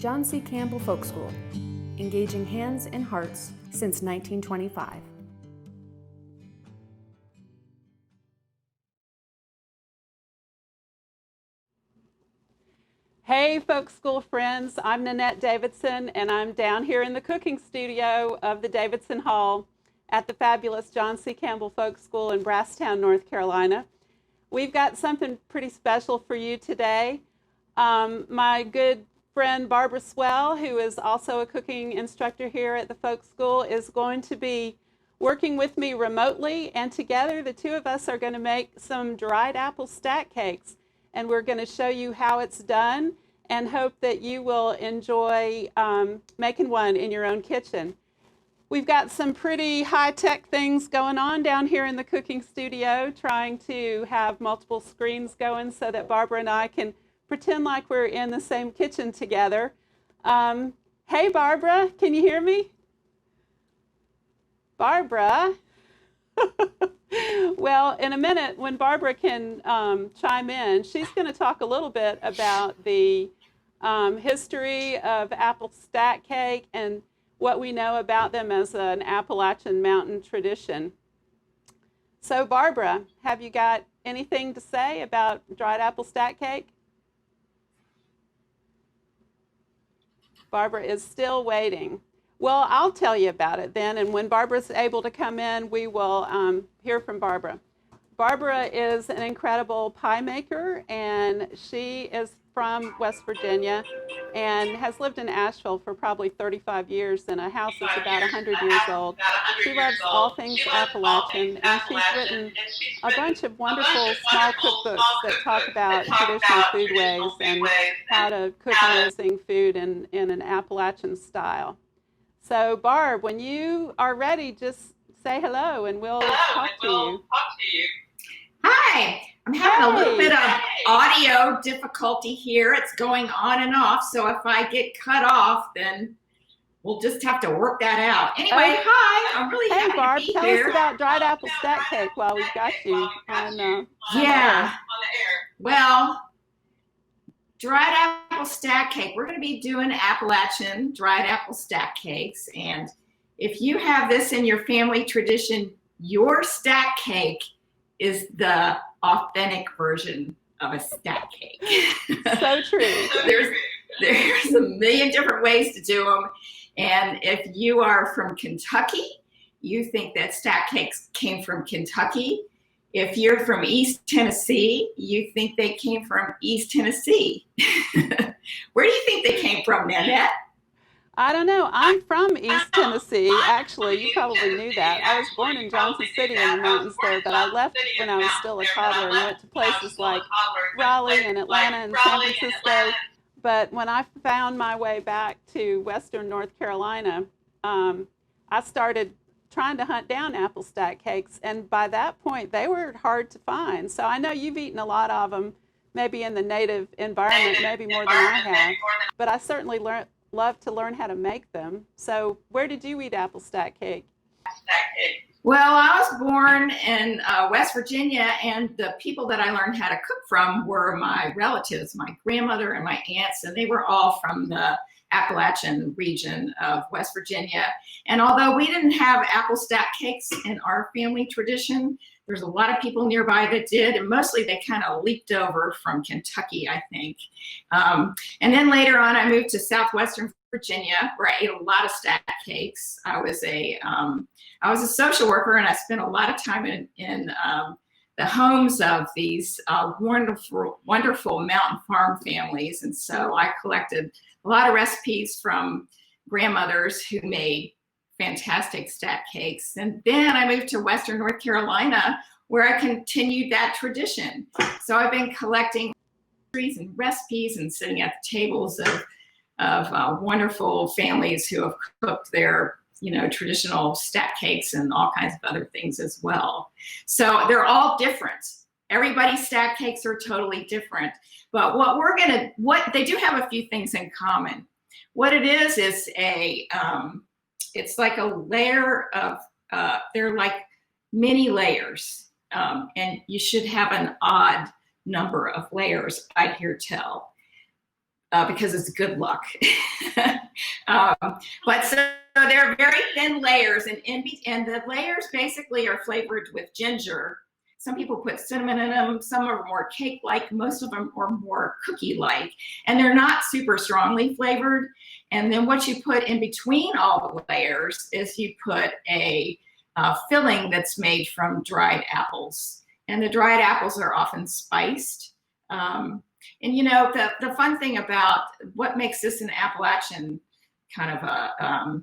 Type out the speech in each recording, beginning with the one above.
John C. Campbell Folk School, engaging hands and hearts since 1925. Hey folk school friends, I'm Nanette Davidson and I'm down here in the cooking studio of the Davidson Hall at the fabulous John C. Campbell Folk School in Brasstown, North Carolina. We've got something pretty special for you today. My good friend Barbara Swell, who is also a cooking instructor here at the Folk School, is going to be working with me remotely, and together the two of us are going to make some dried apple stack cakes. And we're going to show you how it's done and hope that you will enjoy making one in your own kitchen. We've got some pretty high-tech things going on down here in the cooking studio, trying to have multiple screens going so that Barbara and I can pretend like we're in the same kitchen together. Hey, Barbara, can you hear me? Barbara? Well, in a minute, when Barbara can chime in, she's going to talk a little bit about the history of apple stack cake and what we know about them as an Appalachian mountain tradition. So, Barbara, have you got anything to say about dried apple stack cake? Barbara is still waiting. Well, I'll tell you about it then, and when Barbara's able to come in, we will hear from Barbara. Barbara is an incredible pie maker, and she is from West Virginia and has lived in Asheville for probably 35 years in a house that's about 100 years old. She loves all things Appalachian, and she's written a bunch of wonderful small cookbooks that talk about traditional foodways and how to cook amazing food in an Appalachian style. So, Barb, when you are ready, just say hello and we'll talk to you. Hi, I'm having a little bit of audio difficulty here. It's going on and off, so if I get cut off, then we'll just have to work that out. Anyway, hi, I'm really happy Barb, to be tell here. us about dried apple stack cake while we've got you on the air. Well, dried apple stack cake. We're going to be doing Appalachian dried apple stack cakes. And if you have this in your family tradition, your stack cake is the authentic version of a stack cake. So true. There's a million different ways to do them. And if you are from Kentucky, you think that stack cakes came from Kentucky. If you're from East Tennessee, you think they came from East Tennessee. Where do you think they came from, Nanette? I don't know. I'm from East Tennessee, actually. You probably knew that. I was born in Johnson City in the mountains there, but I left when I was still a toddler and went to places like Raleigh and Atlanta and San Francisco. But when I found my way back to Western North Carolina, I started trying to hunt down apple stack cakes, and by that point they were hard to find. So I know you've eaten a lot of them, maybe in the native environment, maybe more than I have, but I certainly love to learn how to make them. So where did you eat apple stack cake? Well, I was born in West Virginia, and the people that I learned how to cook from were my relatives, my grandmother and my aunts, and they were all from the Appalachian region of West Virginia. And although we didn't have apple stack cakes in our family tradition, there's a lot of people nearby that did, and mostly they kind of leaked over from Kentucky, I think. And then later on, I moved to southwestern Virginia, where I ate a lot of stack cakes. I was a social worker, and I spent a lot of time in the homes of these wonderful mountain farm families. And so I collected a lot of recipes from grandmothers who made fantastic stack cakes. And then I moved to Western North Carolina, where I continued that tradition. So I've been collecting and recipes and sitting at the tables of wonderful families who have cooked their traditional stack cakes and all kinds of other things as well. So they're all different. Everybody's stack cakes are totally different. But what they do have a few things in common. What it is it's like a layer of, they're like mini layers. And you should have an odd number of layers, I hear tell. because it's good luck. But so they're very thin layers, and the layers basically are flavored with ginger. Some people put cinnamon in them. Some are more cake-like. Most of them are more cookie-like, and they're not super strongly flavored. And then what you put in between all the layers is you put a filling that's made from dried apples, and the dried apples are often spiced. And you know, the fun thing about what makes this an Appalachian kind of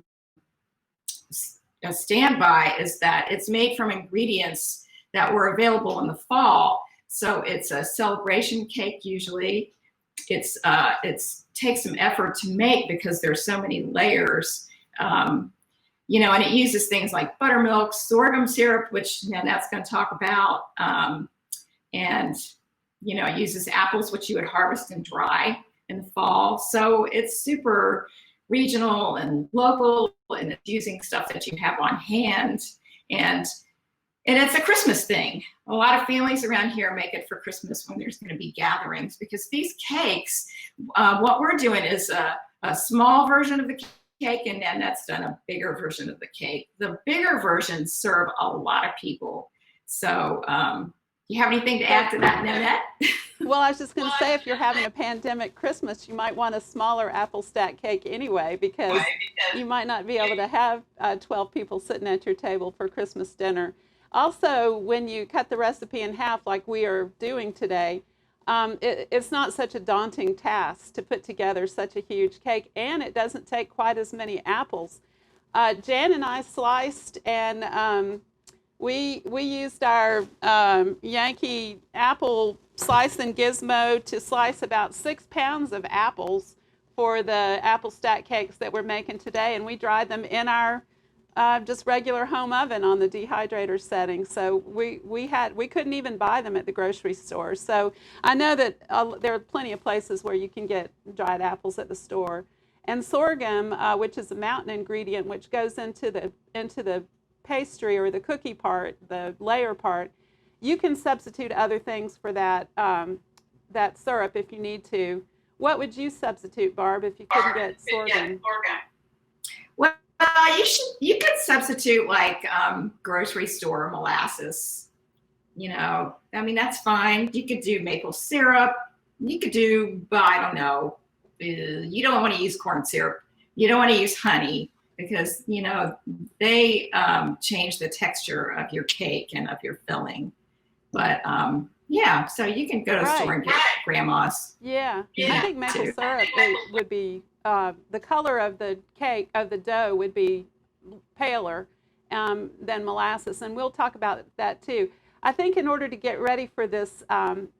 a standby is that it's made from ingredients that were available in the fall. So it's a celebration cake usually. It's takes some effort to make because there's so many layers. You know, and it uses things like buttermilk, sorghum syrup, which Nanette's going to talk about, and you know, it uses apples, which you would harvest and dry in the fall. So it's super regional and local, and it's using stuff that you have on hand. And it's a Christmas thing. A lot of families around here make it for Christmas when there's going to be gatherings, because these cakes, what we're doing is a small version of the cake, and then that's done a bigger version of the cake. The bigger versions serve a lot of people. So, you have anything to add to that, Nanette? Well, I was just going to say, if you're having a pandemic Christmas, you might want a smaller apple stack cake anyway, because you might not be able to have 12 people sitting at your table for Christmas dinner. Also, when you cut the recipe in half like we are doing today, it's not such a daunting task to put together such a huge cake, and it doesn't take quite as many apples. Jan and I sliced, and we used our Yankee apple slice and gizmo to slice about 6 pounds of apples for the apple stack cakes that we're making today, and we dried them in our just regular home oven on the dehydrator setting. So we couldn't even buy them at the grocery store. So I know that there are plenty of places where you can get dried apples at the store. And sorghum, which is a mountain ingredient, which goes into the pastry or the cookie part, the layer part, you can substitute other things for that that syrup if you need to. What would you substitute, Barb, if you couldn't get sorghum? Well, you could substitute like grocery store molasses. You know, I mean, that's fine. You could do maple syrup. You could do, I don't know. You don't want to use corn syrup. You don't want to use honey, because, you know, they change the texture of your cake and of your filling. But yeah, so you can go to the store and get grandma's. Yeah, I think maple syrup would be, the color of the cake, of the dough, would be paler than molasses. And we'll talk about that too. I think in order to get ready for this,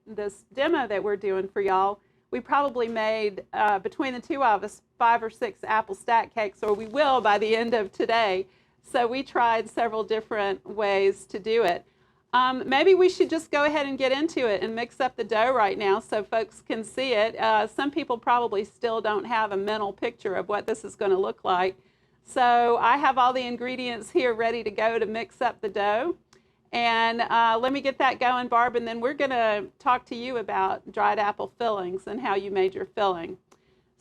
this demo that we're doing for y'all, we probably made, between the two of us, 5 or 6 apple stack cakes, or we will by the end of today. So we tried several different ways to do it. Maybe we should just go ahead and get into it and mix up the dough right now so folks can see it. Some people probably still don't have a mental picture of what this is going to look like. So I have all the ingredients here ready to go to mix up the dough. And let me get that going, Barb, and then we're going to talk to you about dried apple fillings and how you made your filling.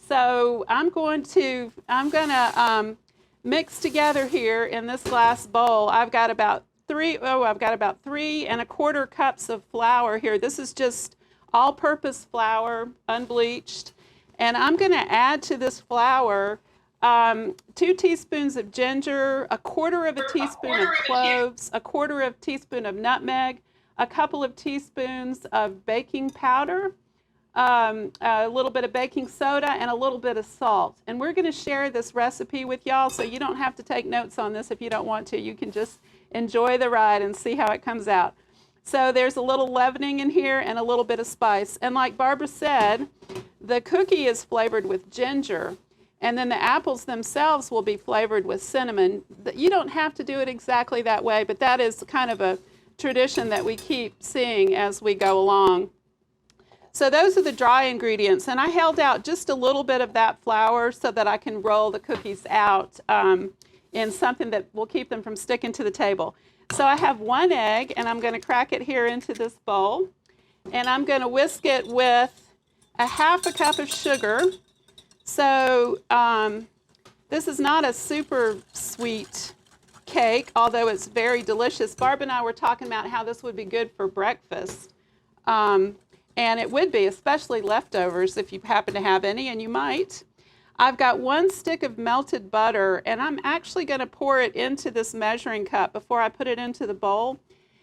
So I'm going to mix together here in this glass bowl. I've got about 3 1/4 cups of flour here. This is just all-purpose flour, unbleached. And I'm going to add to this flour 2 teaspoons of ginger, 1/4 teaspoon of cloves, 1/4 teaspoon of nutmeg, a couple of teaspoons of baking powder, a little bit of baking soda, and a little bit of salt. And we're going to share this recipe with y'all, so you don't have to take notes on this if you don't want to. You can just enjoy the ride and see how it comes out. So there's a little leavening in here and a little bit of spice. And like Barbara said, the cookie is flavored with ginger, and then the apples themselves will be flavored with cinnamon. You don't have to do it exactly that way, but that is kind of a tradition that we keep seeing as we go along. So those are the dry ingredients, and I held out just a little bit of that flour so that I can roll the cookies out in something that will keep them from sticking to the table. So I have 1 egg, and I'm going to crack it here into this bowl, and I'm going to whisk it with a half a cup of sugar. So this is not a super sweet cake, although it's very delicious. Barb and I were talking about how this would be good for breakfast. And it would be, especially leftovers if you happen to have any, and you might. I've got 1 stick of melted butter, and I'm actually going to pour it into this measuring cup before I put it into the bowl.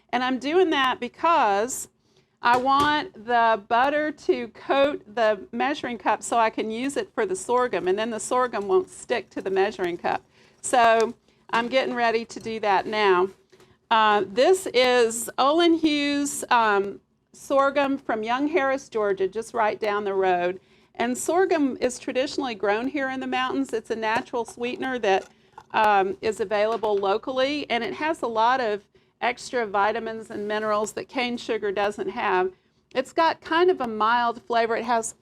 And I'm doing that because I want the butter to coat the measuring cup so I can use it for the sorghum, and then the sorghum won't stick to the measuring cup. So I'm getting ready to do that now. This is Olin Hughes sorghum from Young Harris, Georgia, just right down the road. And sorghum is traditionally grown here in the mountains. It's a natural sweetener that is available locally, and it has a lot of extra vitamins and minerals that cane sugar doesn't have. It's got kind of a mild flavor. It has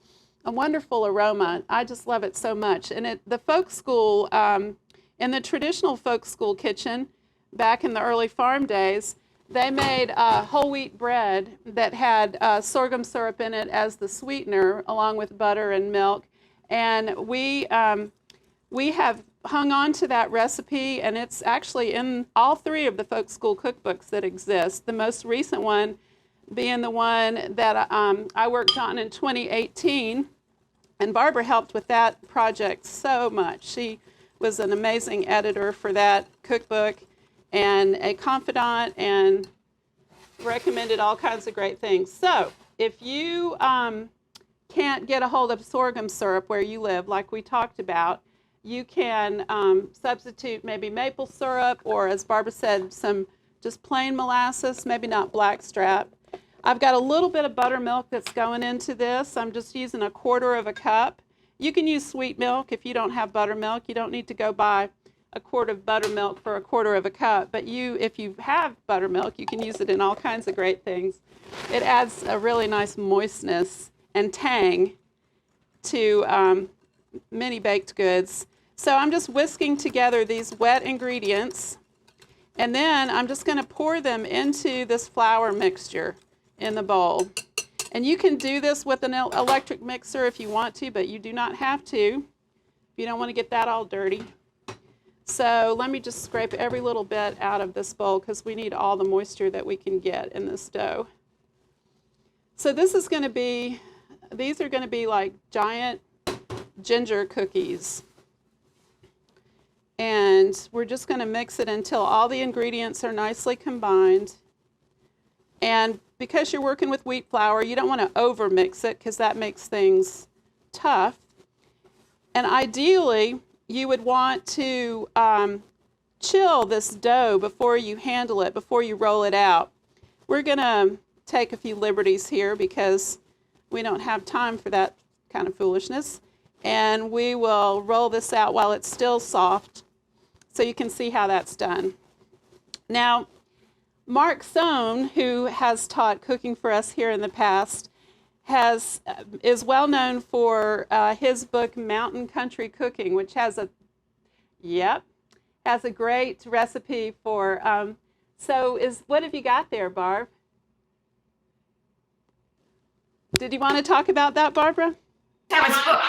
a wonderful aroma. I just love it so much. And the folk school, in the traditional folk school kitchen, back in the early farm days, they made whole wheat bread that had sorghum syrup in it as the sweetener, along with butter and milk. And we have hung on to that recipe, and it's actually in all 3 of the folk school cookbooks that exist. The most recent one being the one that I worked on in 2018. And Barbara helped with that project so much. She was an amazing editor for that cookbook, and a confidant, and recommended all kinds of great things. So if you can't get a hold of sorghum syrup where you live, like we talked about, you can substitute maybe maple syrup, or, as Barbara said, some just plain molasses, maybe not blackstrap. I've got a little bit of buttermilk that's going into this. I'm just using 1/4 cup. You can use sweet milk if you don't have buttermilk. You don't need to go buy a quart of buttermilk for 1/4 cup, but if you have buttermilk, you can use it in all kinds of great things. It adds a really nice moistness and tang to many baked goods. So I'm just whisking together these wet ingredients, and then I'm just going to pour them into this flour mixture in the bowl. And you can do this with an electric mixer if you want to, but you do not have to if you don't want to get that all dirty. So let me just scrape every little bit out of this bowl, because we need all the moisture that we can get in this dough. So these are going to be like giant ginger cookies. And we're just going to mix it until all the ingredients are nicely combined. And because you're working with wheat flour, you don't want to over mix it, because that makes things tough. And ideally, you would want to chill this dough before you handle it, before you roll it out. We're going to take a few liberties here because we don't have time for that kind of foolishness. And we will roll this out while it's still soft, so you can see how that's done. Now, Mark Sohn, who has taught cooking for us here in the past, is well known for his book Mountain Country Cooking, which has a great recipe for. What have you got there, Barb? Did you want to talk about that, Barbara? That was book.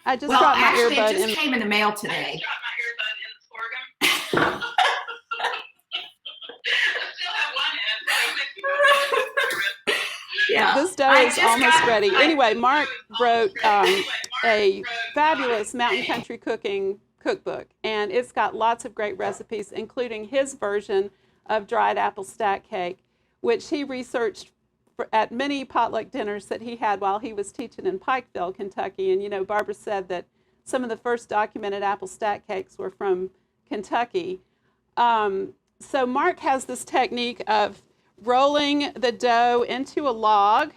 I just dropped my earbud in. Actually, it just came in the mail today. Yeah. This dough is almost ready. Anyway, Mark wrote a fabulous mountain country cooking cookbook, and it's got lots of great recipes, including his version of dried apple stack cake, which he researched at many potluck dinners that he had while he was teaching in Pikeville, Kentucky. And Barbara said that some of the first documented apple stack cakes were from Kentucky. So Mark has this technique of rolling the dough into a log,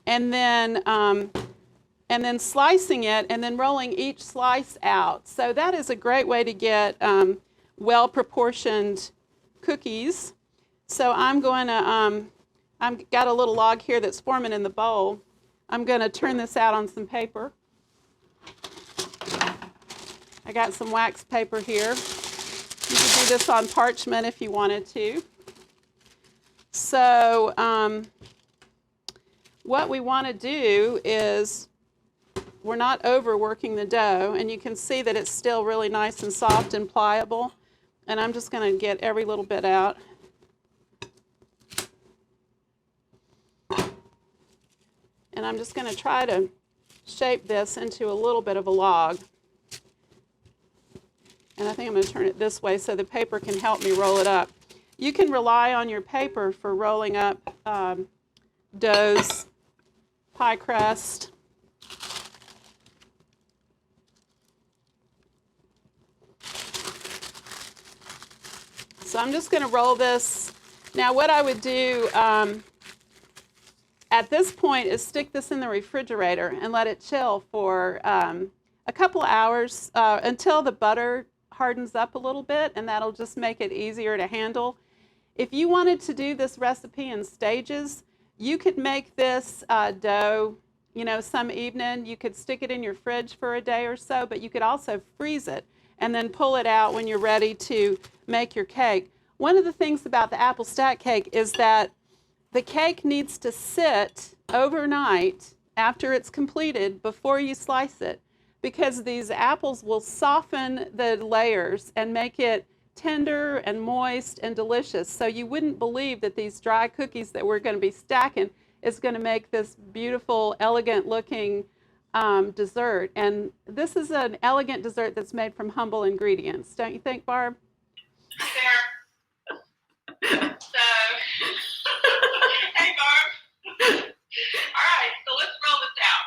and then slicing it, and then rolling each slice out. So that is a great way to get well-proportioned cookies. So I'm going to, I've got a little log here that's forming in the bowl. I'm going to turn this out on some paper. I got some wax paper here. You could do this on parchment if you wanted to. So what we want to do is we're not overworking the dough, and you can see that it's still really nice and soft and pliable. And I'm just going to get every little bit out. And I'm just going to try to shape this into a little bit of a log. And I think I'm going to turn it this way so the paper can help me roll it up. You can rely on your paper for rolling up doughs, pie crust. So I'm just going to roll this. Now what I would do at this point is stick this in the refrigerator and let it chill for a couple hours until the butter hardens up a little bit, and that'll just make it easier to handle. If you wanted to do this recipe in stages, you could make this dough, some evening. You could stick it in your fridge for a day or so, but you could also freeze it and then pull it out when you're ready to make your cake. One of the things about the apple stack cake is that the cake needs to sit overnight after it's completed before you slice it, because these apples will soften the layers and make it tender and moist and delicious. So you wouldn't believe that these dry cookies that we're going to be stacking is going to make this beautiful, elegant looking dessert. And this is an elegant dessert that's made from humble ingredients. Don't you think, Barb? So, hey, Barb. All right, so let's roll this out.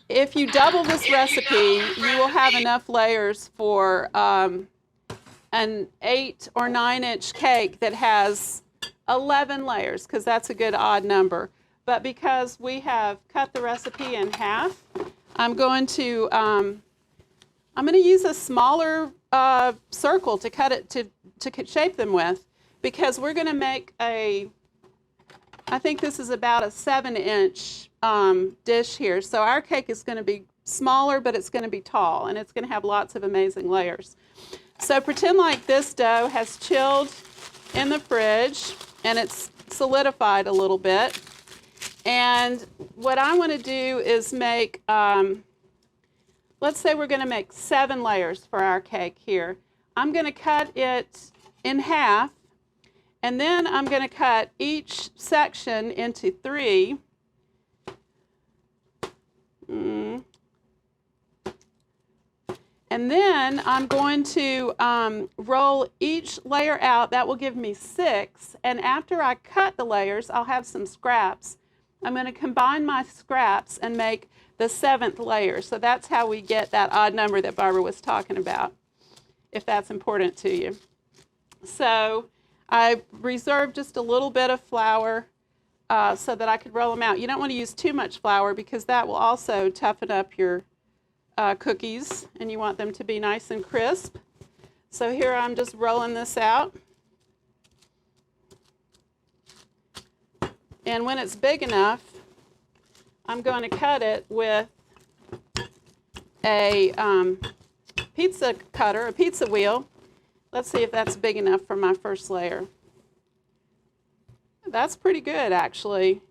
If you double this recipe, you will have enough layers for an 8 or 9 inch cake that has 11 layers, because that's a good odd number. But because we have cut the recipe in half, I'm going to use a smaller circle to cut it to shape them with, because we're going to make I think this is about a 7-inch dish here. So our cake is going to be smaller, but it's going to be tall, and it's going to have lots of amazing layers. So pretend like this dough has chilled in the fridge and it's solidified a little bit. And what I want to do is make, let's say we're going to make 7 layers for our cake here. I'm going to cut it in half, and then I'm going to cut each section into 3. And then I'm going to roll each layer out. That will give me 6. And after I cut the layers, I'll have some scraps. I'm going to combine my scraps and make the 7th layer. So that's how we get that odd number that Barbara was talking about, if that's important to you. So I reserved just a little bit of flour so that I could roll them out. You don't want to use too much flour, because that will also toughen up your cookies, and you want them to be nice and crisp. So here I'm just rolling this out. And when it's big enough, I'm going to cut it with a pizza cutter, a pizza wheel. Let's see if that's big enough for my first layer. That's pretty good, actually.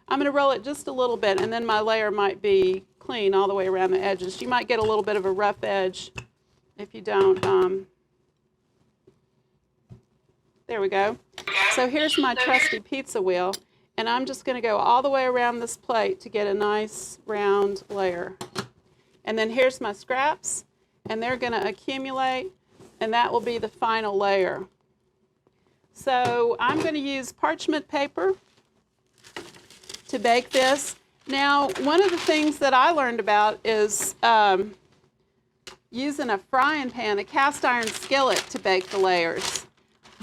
I'm going to roll it just a little bit, and then my layer might be clean all the way around the edges. You might get a little bit of a rough edge if you don't. There we go. So here's my trusty pizza wheel, and I'm just going to go all the way around this plate to get a nice round layer. And then here's my scraps, and they're going to accumulate, and that will be the final layer. So I'm going to use parchment paper to bake this. Now, one of the things that I learned about is using a frying pan, a cast iron skillet, to bake the layers.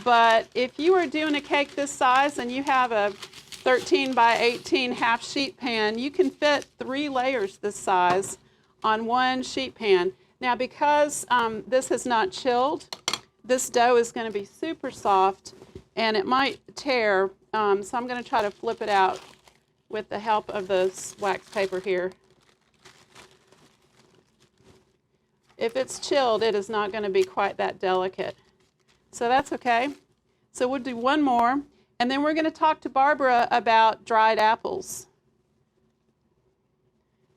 But if you are doing a cake this size and you have a 13 by 18 half sheet pan, you can fit 3 layers this size on one sheet pan. Now, because this has not chilled, this dough is going to be super soft and it might tear. So I'm going to try to flip it out with the help of this wax paper here. If it's chilled, it is not going to be quite that delicate. So that's okay. So we'll do one more. And then we're going to talk to Barbara about dried apples.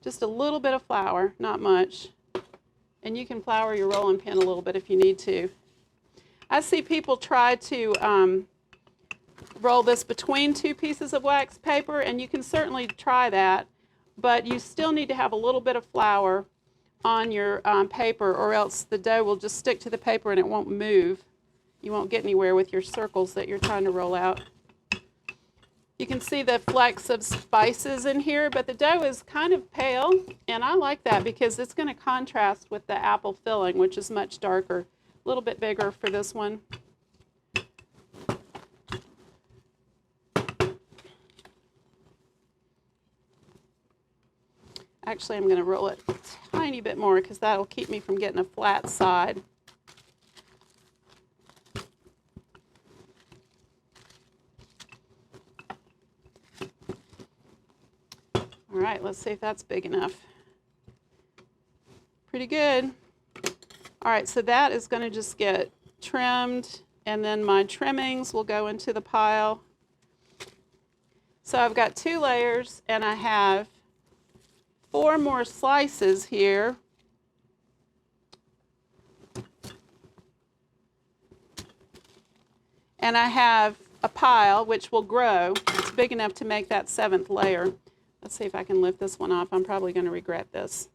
Just a little bit of flour, not much. And you can flour your rolling pin a little bit if you need to. I see people try to roll this between two pieces of wax paper, and you can certainly try that, but you still need to have a little bit of flour on your paper, or else the dough will just stick to the paper and it won't move. You won't get anywhere with your circles that you're trying to roll out. You can see the flecks of spices in here, but the dough is kind of pale, and I like that because it's going to contrast with the apple filling, which is much darker. A little bit bigger for this one. Actually, I'm going to roll it a tiny bit more because that'll keep me from getting a flat side. All right, let's see if that's big enough. Pretty good. All right, so that is going to just get trimmed, and then my trimmings will go into the pile. So I've got 2 layers, and I have 4 more slices here. And I have a pile which will grow. It's big enough to make that 7th layer. Let's see if I can lift this one off. I'm probably going to regret this.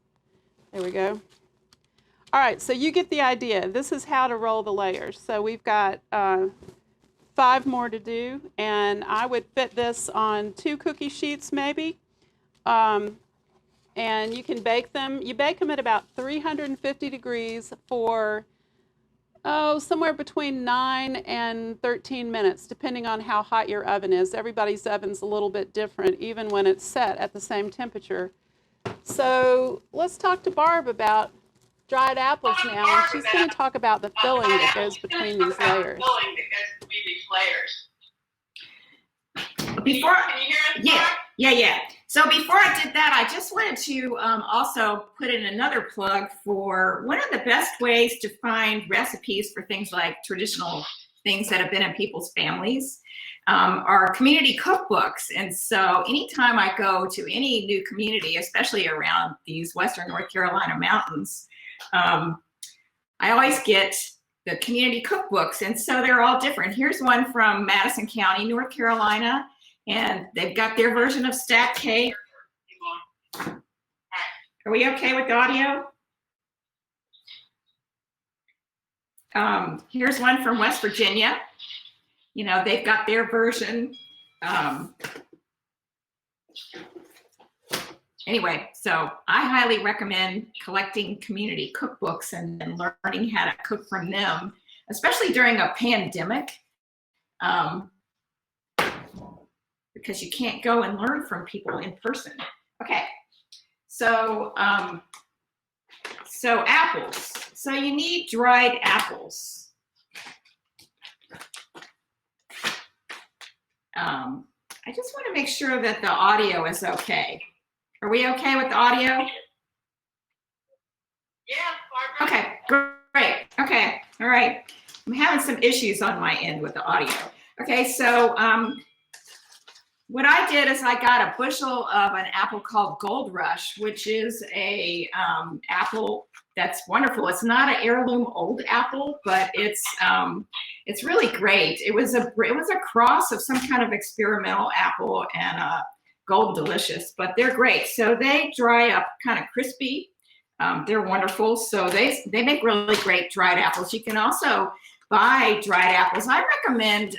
There we go. All right, so you get the idea. This is how to roll the layers. So we've got 5 more to do, and I would fit this on 2 cookie sheets maybe. And you can bake them. You bake them at about 350 degrees for somewhere between 9 and 13 minutes, depending on how hot your oven is. Everybody's oven's a little bit different, even when it's set at the same temperature. So let's talk to Barb about dried apples now, and she's going to talk about the filling that goes between these layers. Before, Can you hear us? yeah. So before I did that, I just wanted to also put in another plug for one of the best ways to find recipes for things like traditional things that have been in people's families are community cookbooks. And so anytime I go to any new community, especially around these Western North Carolina mountains, I always get the community cookbooks. And so they're all different. Here's one from Madison County, North Carolina. And they've got their version of stacked cake. Are we okay with the audio? Here's one from West Virginia. You know, they've got their version. Anyway, so I highly recommend collecting community cookbooks and learning how to cook from them, especially during a pandemic. Because you can't go and learn from people in person. Okay, so apples. So you need dried apples. I just want to make sure that the audio is okay. Are we okay with the audio? Yeah, Barbara. Okay, great. Okay, all right. I'm having some issues on my end with the audio. Okay, so what I did is I got a bushel of an apple called Gold Rush, which is a apple that's wonderful. It's not an heirloom old apple, but it's really great. It was a cross of some kind of experimental apple and a Gold Delicious, but they're great. So they dry up kind of crispy. They're wonderful. So they make really great dried apples. You can also buy dried apples. I recommend.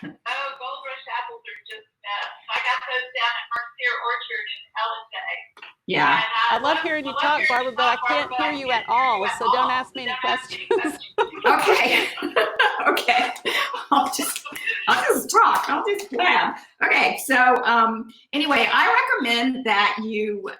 Oh, Gold Rush apples are just best. I got those down at Mercier Orchard in Ellen. Yeah. I love hearing you talk, Barbara, but I can't hear you at all, so don't ask me any questions. Okay. Okay. I'll just talk. I'll just blab. Okay. So anyway, I recommend that you,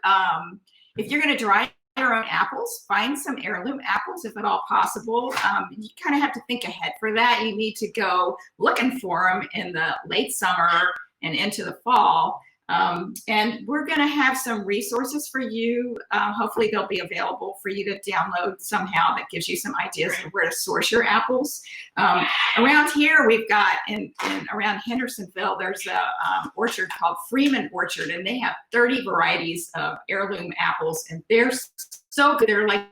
if you're going to dry your own apples, find some heirloom apples if at all possible. You kind of have to think ahead for that. You need to go looking for them in the late summer and into the fall. And we're going to have some resources for you. Hopefully they'll be available for you to download somehow that gives you some ideas of where to source your apples. Around here, we've got, around Hendersonville, there's a orchard called Freeman Orchard, and they have 30 varieties of heirloom apples, and they're so good. They're like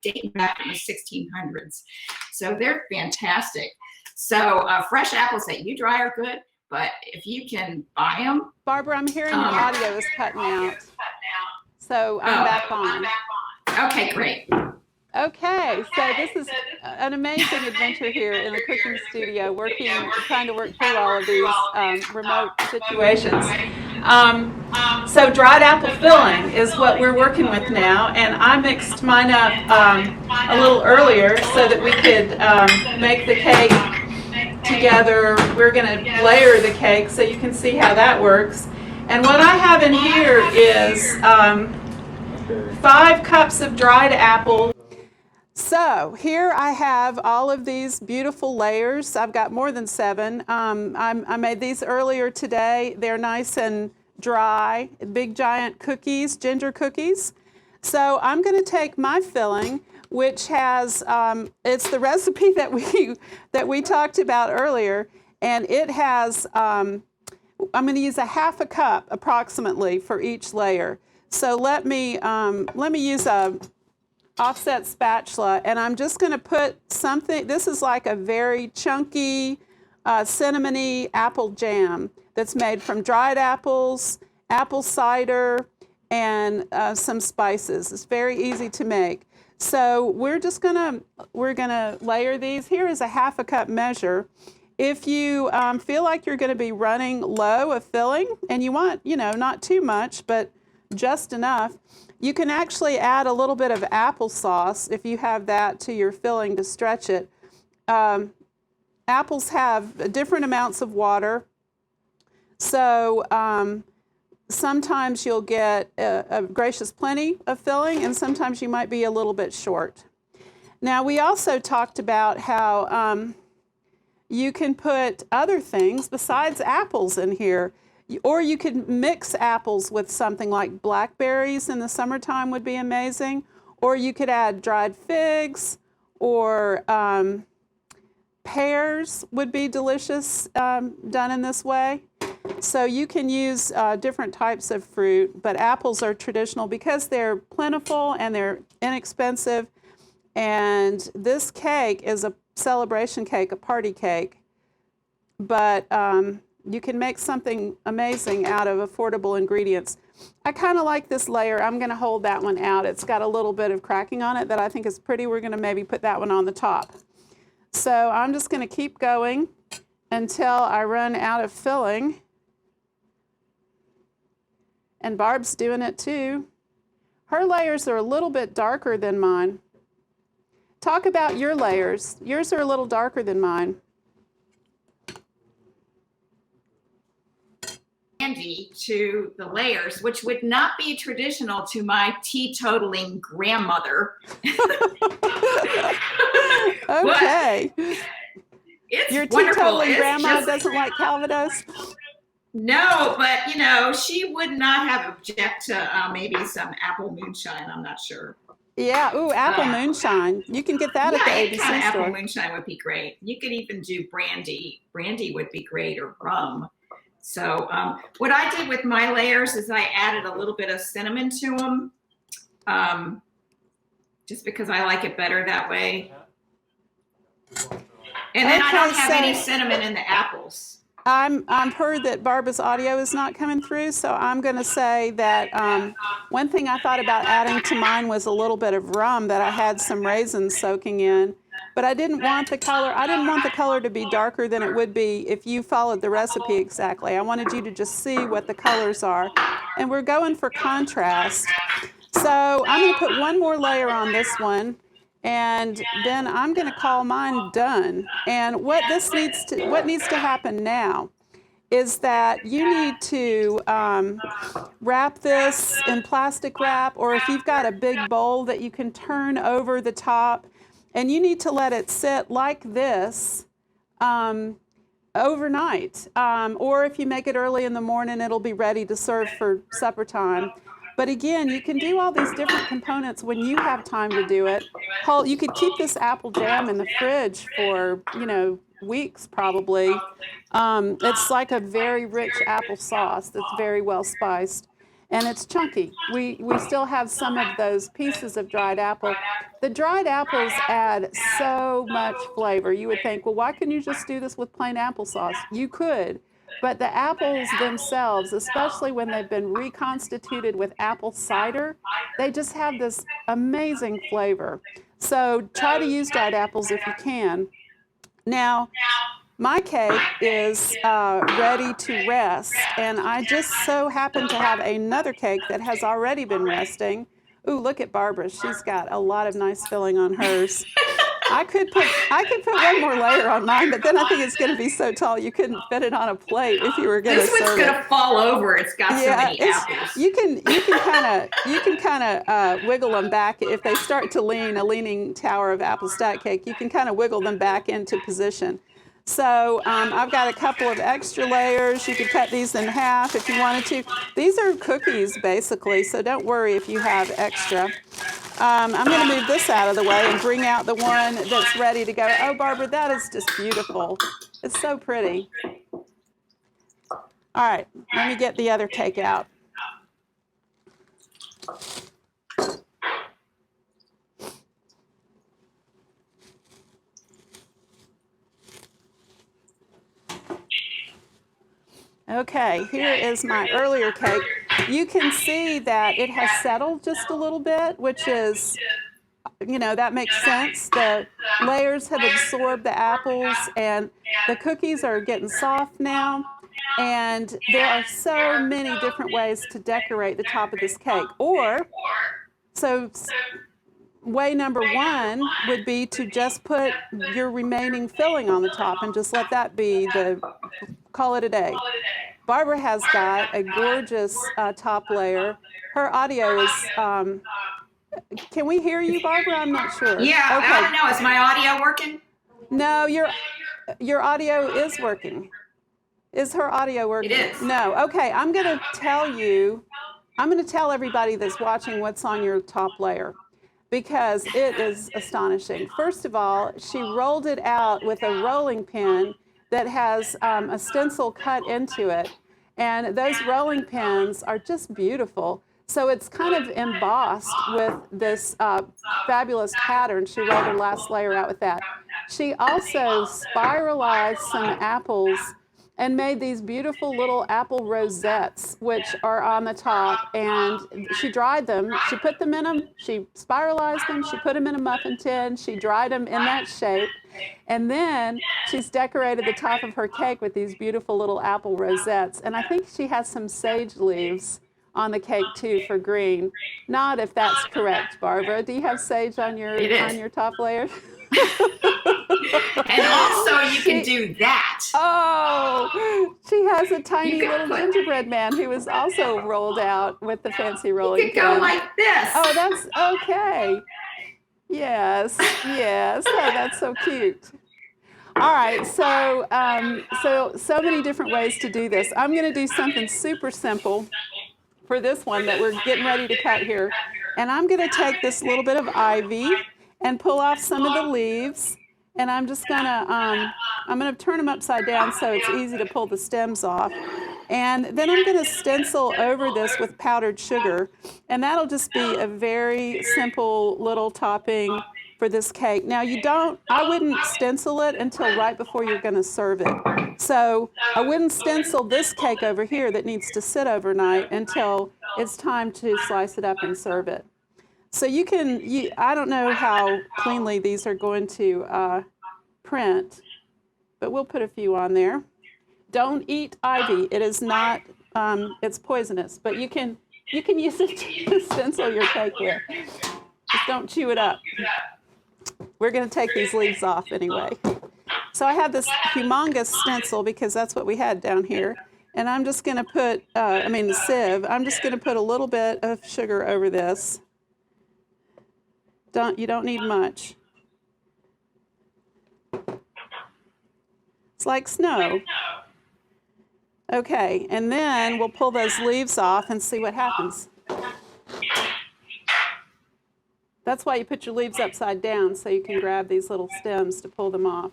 dating back from the 1600s. So they're fantastic. So fresh apples that you dry are good, but if you can buy them. Barbara, I'm hearing your audio is cutting out. So I'm back on. Okay, great. Okay, so this is an amazing adventure here in the cooking studio, trying to work through all of these remote situations. So dried apple filling is what we're working with now, and I mixed mine up a little earlier so that we could make the cake together. We're going to layer the cake so you can see how that works. And what I have in here is 5 cups of dried apple. So here I have all of these beautiful layers. I've got more than 7. I made these earlier today. They're nice and dry, big giant cookies, ginger cookies. So I'm going to take my filling, which has, it's the recipe that we talked about earlier, and it has, I'm going to use a half a cup approximately for each layer. So let me use a offset spatula, and I'm just going to put something. This is like a very chunky, cinnamony apple jam that's made from dried apples, apple cider, and some spices. It's very easy to make. So we're gonna layer these. Here is a half a cup measure. If you feel like you're going to be running low of filling, and you want, not too much, but just enough, you can actually add a little bit of applesauce if you have that to your filling to stretch it. Apples have different amounts of water, so sometimes you'll get a gracious plenty of filling, and sometimes you might be a little bit short. Now, we also talked about how you can put other things besides apples in here, or you could mix apples with something like blackberries in the summertime would be amazing, or you could add dried figs, or pears would be delicious done in this way. So you can use different types of fruit, but apples are traditional because they're plentiful and they're inexpensive. And this cake is a celebration cake, a party cake, but you can make something amazing out of affordable ingredients. I kind of like this layer. I'm going to hold that one out. It's got a little bit of cracking on it that I think is pretty. We're going to maybe put that one on the top. So I'm just going to keep going until I run out of filling. And Barb's doing it too. Her layers are a little bit darker than mine. Talk about your layers. Yours are a little darker than mine. Candy to the layers, which would not be traditional to my teetotaling grandmother. Okay. It's your wonderful. Teetotaling grandma doesn't like Calvados? No, but she would not have object to maybe some apple moonshine. I'm not sure. Yeah, ooh, apple moonshine. You can get that at the ABC kind of store. Apple moonshine would be great. You could even do brandy. Brandy would be great, or rum. So what I did with my layers is I added a little bit of cinnamon to them, just because I like it better that way. And then I don't have any cinnamon in the apples. I've heard that Barbara's audio is not coming through, so I'm going to say that one thing I thought about adding to mine was a little bit of rum that I had some raisins soaking in. But I didn't want the color. I didn't want the color to be darker than it would be if you followed the recipe exactly. I wanted you to just see what the colors are. And we're going for contrast. So I'm going to put one more layer on this one, and then I'm going to call mine done. And what needs to happen now is that you need to wrap this in plastic wrap, or if you've got a big bowl that you can turn over the top, and you need to let it sit like this overnight. Or if you make it early in the morning, it'll be ready to serve for supper time. But again, you can do all these different components when you have time to do it. You could keep this apple jam in the fridge for, weeks probably. It's like a very rich apple sauce that's very well spiced. And it's chunky. We still have some of those pieces of dried apple. The dried apples add so much flavor. You would think, well, why couldn't you just do this with plain applesauce? You could. But the apples themselves, especially when they've been reconstituted with apple cider, they just have this amazing flavor. So try to use dried apples if you can. Now, my cake is ready to rest, and I just so happen to have another cake that has already been resting. Ooh, look at Barbara. She's got a lot of nice filling on hers. I could put one more layer on mine, but then I think it's going to be so tall you couldn't fit it on a plate if you were going to serve it. This one's going to fall over. It's got so many apples. You can kind of wiggle them back if they start to lean, a leaning tower of apple stack cake. You can kind of wiggle them back into position. So I've got a couple of extra layers. You could cut these in half if you wanted to. These are cookies, basically, so don't worry if you have extra. I'm going to move this out of the way and bring out the one that's ready to go. Oh, Barbara, that is just beautiful. It's so pretty. All right, let me get the other cake out. Okay, here is my earlier cake. You can see that it has settled just a little bit, which is, that makes sense. The layers have absorbed the apples, and the cookies are getting soft now. And there are so many different ways to decorate the top of this cake. So way number one would be to just put your remaining filling on the top and just let that be call it a day. Barbara has got a gorgeous top layer. Her audio is, can we hear you, Barbara? I'm not sure. Yeah, okay. I don't know. Is my audio working? No, your audio is working. Is her audio working? It is. No. Okay, I'm going to tell everybody that's watching what's on your top layer, because it is astonishing. First of all, she rolled it out with a rolling pin that has a stencil cut into it. And those rolling pins are just beautiful. So it's kind of embossed with this fabulous pattern. She rolled her last layer out with that. She also spiralized some apples and made these beautiful little apple rosettes, which are on the top. And she dried them. She put them in them. She spiralized them. She put them in a muffin tin. She dried them in that shape. And then she's decorated the top of her cake with these beautiful little apple rosettes. And I think she has some sage leaves on the cake too for green. Not if that's correct, Barbara. Do you have sage on your top layer? And also you can do that. Oh, she has a tiny little gingerbread man who is also rolled out with the fancy rolling pin. You could go like this. Oh, that's okay. Yes. Oh, that's so cute. All right, so many different ways to do this. I'm going to do something super simple for this one that we're getting ready to cut here. And I'm going to take this little bit of ivy and pull off some of the leaves. And I'm just going to turn them upside down so it's easy to pull the stems off. And then I'm going to stencil over this with powdered sugar. And that'll just be a very simple little topping for this cake. Now I wouldn't stencil it until right before you're going to serve it. So I wouldn't stencil this cake over here that needs to sit overnight until it's time to slice it up and serve it. So I don't know how cleanly these are going to print, but we'll put a few on there. Don't eat ivy. It is not, it's poisonous, but you can use it to stencil your cake with. Just don't chew it up. We're going to take these leaves off anyway. So I have this humongous stencil because that's what we had down here. And I'm just going to put, the sieve, I'm just going to put a little bit of sugar over this. You don't need much. It's like snow. Okay, and then we'll pull those leaves off and see what happens. That's why you put your leaves upside down, so you can grab these little stems to pull them off.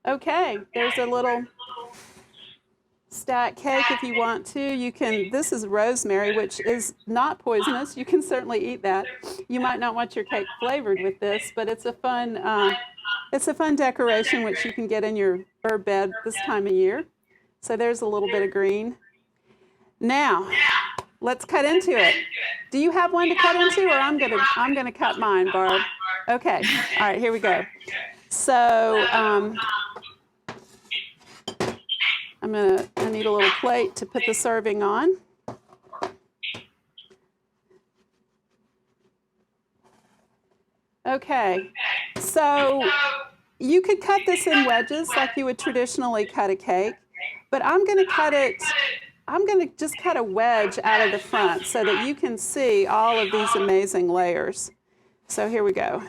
Okay, there's a little stack cake if you want to. You can, this is rosemary, which is not poisonous. You can certainly eat that. You might not want your cake flavored with this, but it's a fun decoration which you can get in your herb bed this time of year. So there's a little bit of green. Now, let's cut into it. Do you have one to cut into, or I'm gonna cut mine, Barb? Okay. All right, here we go. So I need a little plate to put the serving on. Okay, so you could cut this in wedges like you would traditionally cut a cake, but I'm going to just cut a wedge out of the front so that you can see all of these amazing layers. So here we go.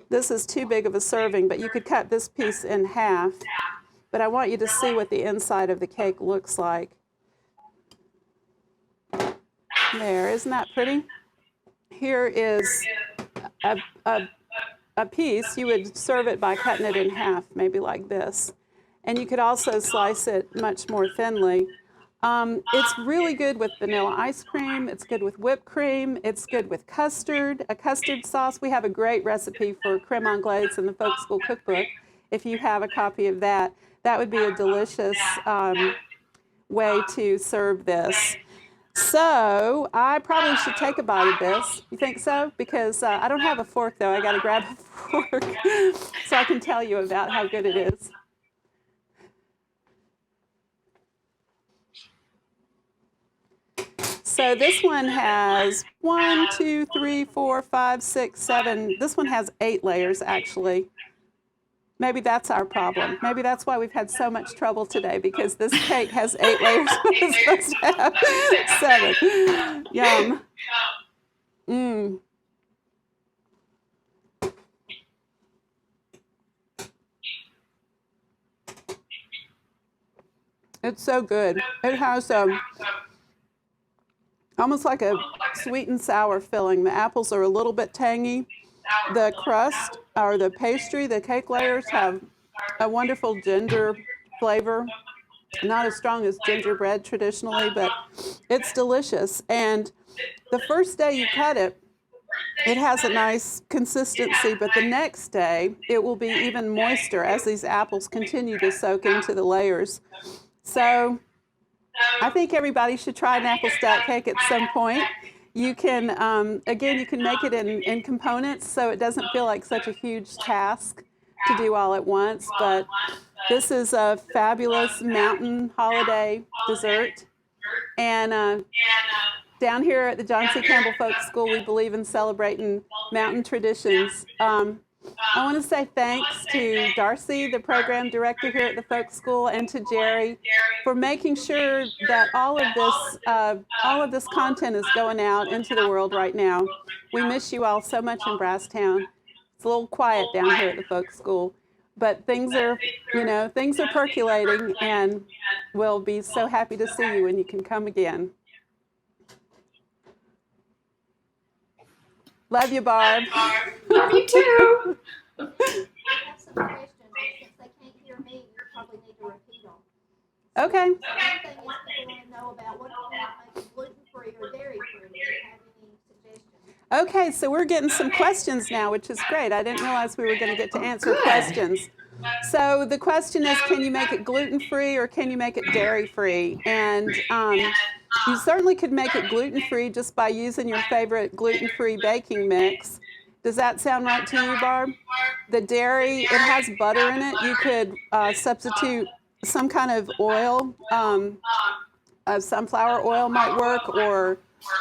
This is too big of a serving, but you could cut this piece in half. But I want you to see what the inside of the cake looks like. There, isn't that pretty? Here is a piece. You would serve it by cutting it in half, maybe like this. And you could also slice it much more thinly. It's really good with vanilla ice cream. It's good with whipped cream. It's good with custard, a custard sauce. We have a great recipe for creme anglaise in the Folk School Cookbook. If you have a copy of that, that would be a delicious way to serve this. So I probably should take a bite of this. You think so? Because I don't have a fork, though. I got to grab a fork so I can tell you about how good it is. So this one has 1, 2, 3, 4, 5, 6, 7. This one has 8 layers, actually. Maybe that's our problem. Maybe that's why we've had so much trouble today, because this cake has 8 layers. It's supposed to have 7. Yum. Mmm. It's so good. It has almost like a sweet and sour filling. The apples are a little bit tangy. The crust, or the pastry, the cake layers have a wonderful ginger flavor. Not as strong as gingerbread traditionally, but it's delicious. And the first day you cut it, it has a nice consistency, but the next day it will be even moister as these apples continue to soak into the layers. So I think everybody should try an apple stack cake at some point. You can, again, you can make it in components, so it doesn't feel like such a huge task to do all at once. But this is a fabulous mountain holiday dessert. And down here at the John C. Campbell Folk School, we believe in celebrating mountain traditions. I want to say thanks to Darcy, the program director here at the Folk School, and to Jerry for making sure that all of this content is going out into the world right now. We miss you all so much in Brasstown. It's a little quiet down here at the Folk School, but things are percolating, and we'll be so happy to see you when you can come again. Love you, Barb. Love you too. I have some questions, and since they can't hear me, you probably need to repeat them. Okay. So one thing is people want to know about what do you make it gluten-free or dairy-free? Do you have any suggestions? Okay, so we're getting some questions now, which is great. I didn't realize we were going to get to answer questions. So the question is, can you make it gluten-free or can you make it dairy-free? And you certainly could make it gluten-free just by using your favorite gluten-free baking mix. Does that sound right to you, Barb? The dairy, it has butter in it. You could substitute some kind of oil. Sunflower oil might work, or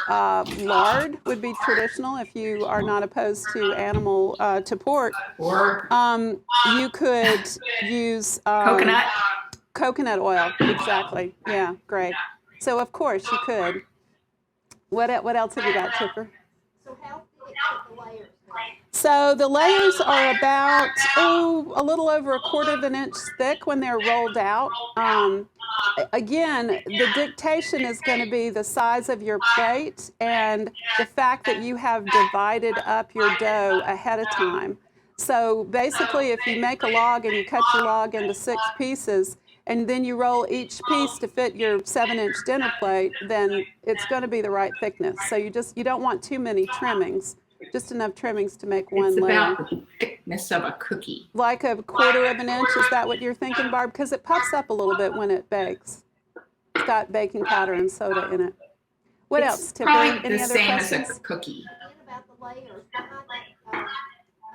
lard would be traditional if you are not opposed to to pork. You could use Coconut. Coconut oil, exactly. Yeah, great. So of course you could. What else have you got, Tipper? So how thick should the layers be? So the layers are about, a little over 1/4 of an inch thick when they're rolled out. Again, the dictation is going to be the size of your plate and the fact that you have divided up your dough ahead of time. So basically, if you make a log and you cut your log into 6 pieces, and then you roll each piece to fit your 7-inch dinner plate, then it's going to be the right thickness. So you don't want too many trimmings, just enough trimmings to make one It's layer. about the thickness of a cookie. Like 1/4 of an inch, is that what you're thinking, Barb? Because it puffs up a little bit when it bakes. It's got baking powder and soda in it. What It's else, Tipper? probably Any the other same questions? as a cookie. Again, about the layers, why that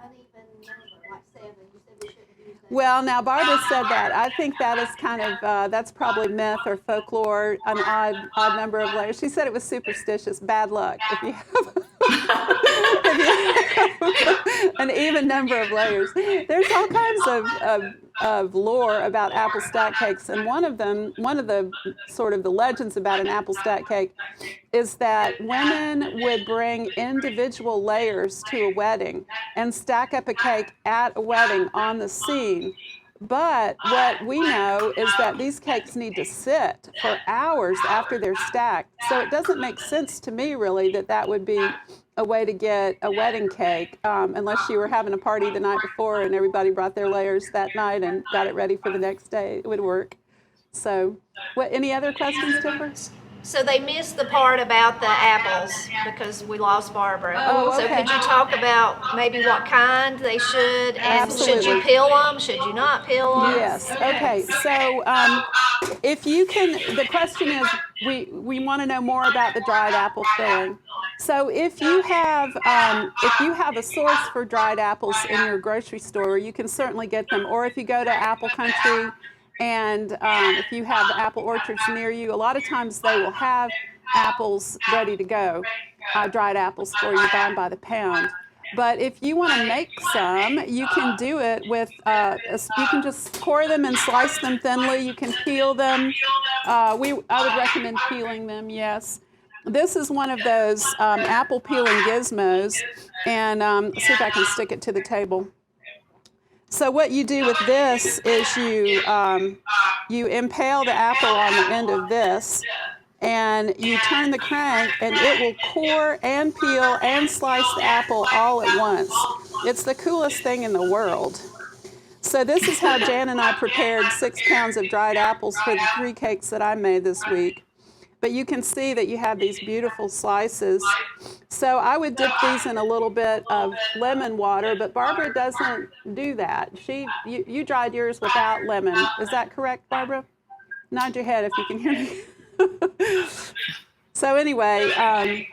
uneven number, like 7? You said we shouldn't use that. Well, now Barbara said that. I think that is kind of, that's probably myth or folklore, an odd number of layers. She said it was superstitious, bad luck if you have, an even number of layers. There's all kinds of lore about apple stack cakes, and one of the sort of the legends about an apple stack cake is that women would bring individual layers to a wedding and stack up a cake at a wedding on the scene. But what we know is that these cakes need to sit for hours after they're stacked. So it doesn't make sense to me, really, that would be a way to get a wedding cake, unless you were having a party the night before and everybody brought their layers that night and got it ready for the next day. It would work. So, any other questions, Tipper? So they missed the part about the apples because we lost Barbara. Oh, So okay. could you talk about maybe what kind they should, and should Absolutely. you peel them? Should you not peel them? Yes. Okay. So, if you can, the question is, we want to know more about the dried apple filling. So, if you have a source for dried apples in your grocery store, you can certainly get them. Or if you go to Apple Country, and if you have apple orchards near you, a lot of times they will have apples ready to go, dried apples for you, buy them by the pound. But if you want to make some, you can do it with, you can just core them and slice them thinly. You can peel them. I would recommend peeling them, yes. This is one of those apple peeling gizmos, and let's see if I can stick it to the table. So what you do with this is you impale the apple on the end of this, and you turn the crank, and it will core and peel and slice the apple all at once. It's the coolest thing in the world. So this is how Jan and I prepared 6 pounds of dried apples for the 3 cakes that I made this week. But you can see that you have these beautiful slices. So I would dip these in a little bit of lemon water, but Barbara doesn't do that. You dried yours without lemon. Is that correct, Barbara? Nod your head if you can hear me. So anyway,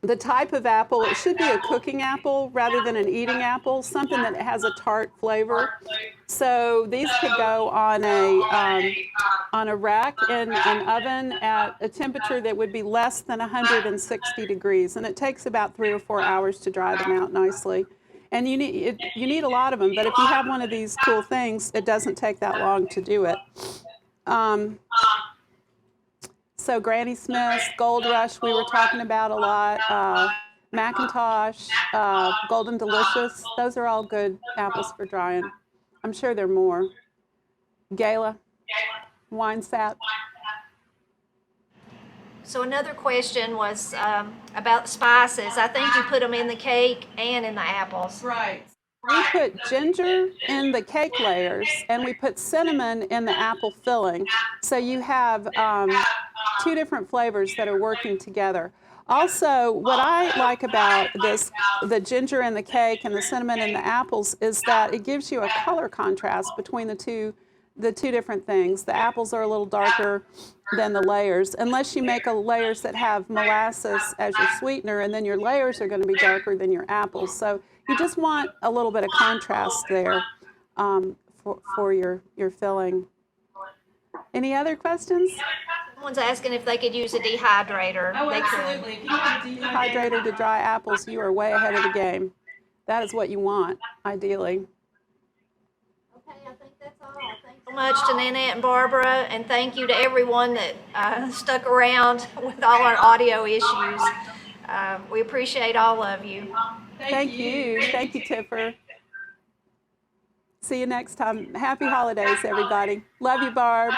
the type of apple, it should be a cooking apple rather than an eating apple, something that has a tart flavor. So these could go on a rack in an oven at a temperature that would be less than 160 degrees, and it takes about 3 or 4 hours to dry them out nicely. And you need a lot of them, but if you have one of these cool things, it doesn't take that long to do it. So Granny Smith's, Gold Rush we were talking about a lot, Macintosh, Golden Delicious, those are all good apples for drying. I'm sure there are more. Gala, Wine Sap. So another question was about spices. I think you put them in the cake and in the apples. Right. We put ginger in the cake layers, and we put cinnamon in the apple filling. So you have 2 different flavors that are working together. Also, what I like about this, the ginger in the cake and the cinnamon in the apples, is that it gives you a color contrast between the two different things. The apples are a little darker than the layers, unless you make layers that have molasses as your sweetener, and then your layers are going to be darker than your apples. So you just want a little bit of contrast there for your filling. Any other questions? Someone's asking if they could use a dehydrator. Oh, They could. absolutely. If you have a dehydrator to dry apples, you are way ahead of the game. That is what you want, ideally. Okay, I think that's all. Thanks. So much to Nanette and Barbara, and thank you to everyone that stuck around with all our audio issues. We appreciate all of you. Thank you. Thank you, Tipper. See you next time. Happy holidays, everybody. Love you, Barb.